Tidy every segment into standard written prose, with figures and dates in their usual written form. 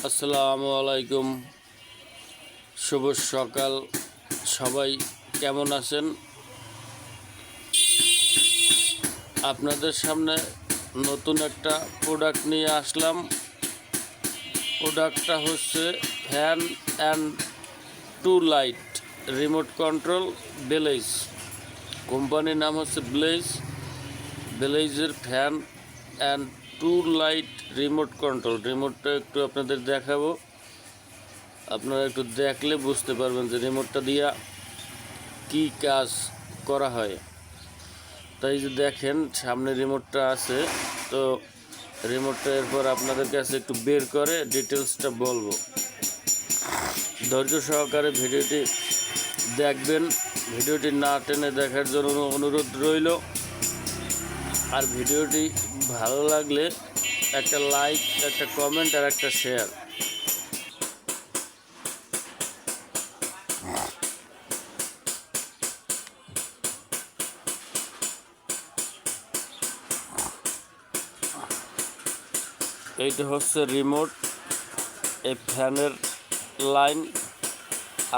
আসসালামু আলাইকুম, শুভ সকাল। সবাই কেমন আছেন? আপনাদের সামনে নতুন একটা প্রোডাক্ট নিয়ে আসলাম। প্রোডাক্টটা হচ্ছে fan and two light remote control Blaze. কোম্পানির নাম হচ্ছে ব্লেজের fan and two light remote control. রিমোটটা একটু আপনাদের দেখাবো, আপনারা একটু দেখলে বুঝতে পারবেন যে রিমোটটা দিয়া কি কাজ করা হয়। তাই যে দেখেন সামনে রিমোটটা আছে, তো রিমোটটা এরপর আপনাদের কাছে একটু বের করে ডিটেলসটা বলবো। ধৈর্য সহকারে ভিডিওটি দেখবেন, ভিডিওটি না টেনে দেখার জন্য অনুরোধ রইল। আর ভিডিওটি ভালো লাগলে একটা লাইক, একটা কমেন্ট আর একটা শেয়ার। এইটা হচ্ছে রিমোট, এই ফ্যানের লাইন,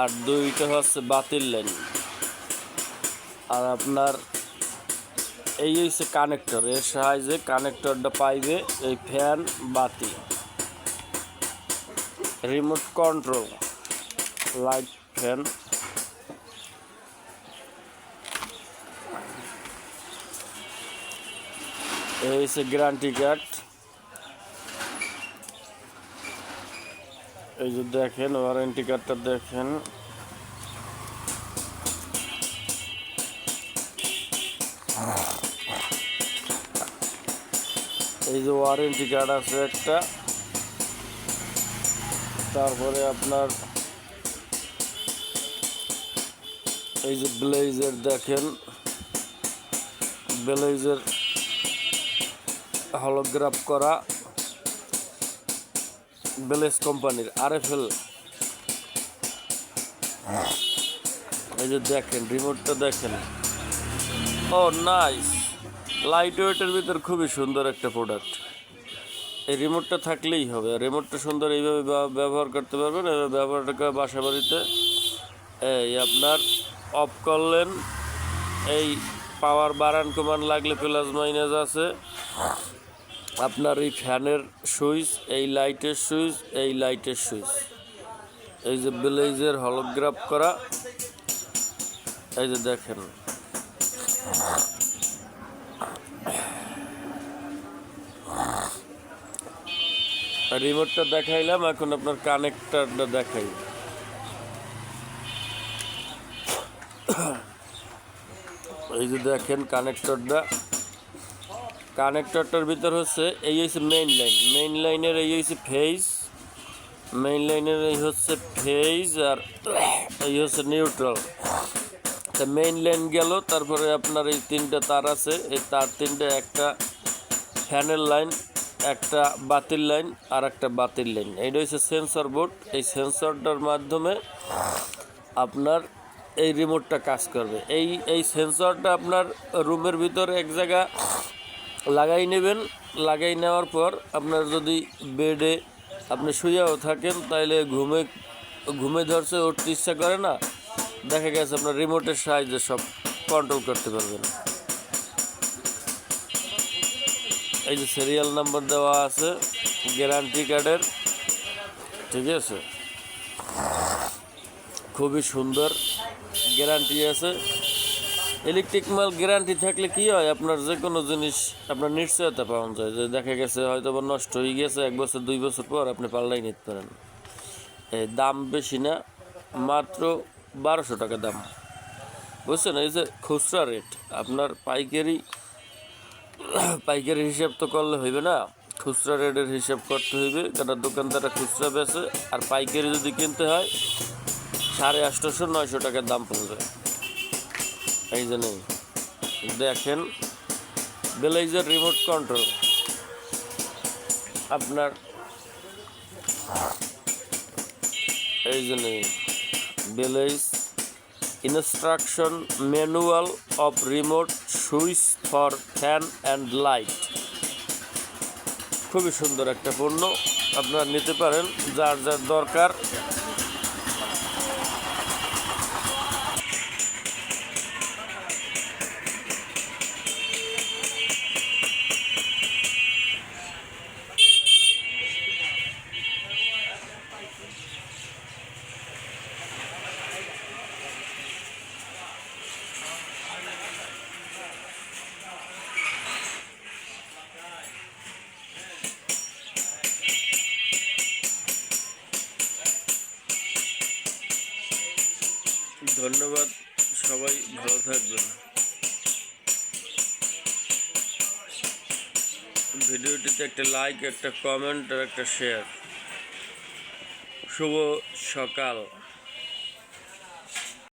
আর দুইটা হচ্ছে বাতির লাইন। আর আপনার এই হচ্ছে কানেক্টর, এর সাহায্যে কানেক্টরটা পাইবে এই ফ্যান বাতি রিমোট কন্ট্রোল লাইট ফ্যান। এই হচ্ছে গ্যারান্টি কার্ড। এই যে দেখেন ওয়ারেন্টি কার্ডটা দেখেন। এই যে ওয়ারেন্টি কার্ড আছে একটা। তারপরে আপনার এই যে ব্লেজের দেখেন, ব্লেজের হলোগ্রাফ করা ব্লেজ কোম্পানির RFL। এই যে দেখেন রিমোটটা দেখেন, ও নাইস, লাইট ওয়েটের ভিতর খুবই সুন্দর একটা প্রোডাক্ট। এই রিমোটটা থাকলেই হবে, রিমোটটা সুন্দর এইভাবে ব্যবহার করতে পারবেন। এইভাবে ব্যবহার করে বাসা বাড়িতে এই আপনার অফ করলেন, এই পাওয়ার বাড়ান কমান লাগলে প্লাস মাইনাস আছে। আপনার এই ফ্যানের সুইচ, এই লাইটের সুইচ, এই লাইটের সুইচ, এই যে ব্লেজের হলোগ্রাফ করা। এই যে দেখেন রিমোটটা দেখাইলাম, এখন আপনার কানেক্টরটা দেখাই। এই যে দেখেন কানেক্টরটার ভিতর হচ্ছে এই হচ্ছে মেইন লাইনের এই হচ্ছে ফেজ, মেইন লাইনের এই হচ্ছে ফেজ, আর এই হচ্ছে নিউট্রাল। তা মেইন লাইন গেল, তারপরে আপনার এই তিনটা তার আছে, এই তার তিনটে, একটা ফ্যানের লাইন, একটা বাতির লাইন, আর একটা বাতির লাইন। এইটা হচ্ছে সেন্সর বোর্ড। এই সেন্সরটার মাধ্যমে আপনার এই রিমোটটা কাজ করবে। এই সেন্সরটা আপনার রুমের ভিতরে এক জায়গা লাগাই নেবেন। লাগাই নেওয়ার পর আপনার যদি বেডে আপনি শুয়েও থাকেন, তাইলে ঘুমে ধরছে, উঠতে ইচ্ছা করে না, দেখা গেছে আপনার রিমোটের সাহায্যে সব কন্ট্রোল করতে পারবেন। এই যে সিরিয়াল নাম্বার দেওয়া আছে গ্যারান্টি কার্ডের, ঠিক আছে, খুবই সুন্দর গ্যারান্টি আছে। ইলেকট্রিক মাল গ্যারান্টি থাকলে কি হয়, আপনার যে কোনো জিনিস আপনার নিশ্চয়তা পাওয়া যায়, যে দেখা গেছে হয়তো বা নষ্ট হয়ে গেছে 1 বছর 2 বছর পর আপনি পাল্টাই নিতে পারেন। এই দাম বেশি না, মাত্র 1200 টাকা দাম, বুঝছেন। এই যে খুচরা রেট, আপনার পাইকারি হিসাব তো করলে হইবে না, খুচরা রেটের হিসাব করতে হইবে, কারণ দোকানদাররা খুচরা বেচে, আর পাইকারি যদি কিনতে হয় 850-900 টাকার দাম পড়ে যায়। এই জন্যই দেখেন ব্লেজের রিমোট কন্ট্রোল আপনার, এই জন্যই bless instruction manual of remote switch for fan and light. খুবই সুন্দর একটা পণ্য, আপনারা নিতে পারেন যার যার দরকার। ধন্যবাদ, সবাই ভালো থাকবেন। ভিডিওটিতে একটা লাইক, একটা কমেন্ট আর একটা শেয়ার। শুভ সকাল।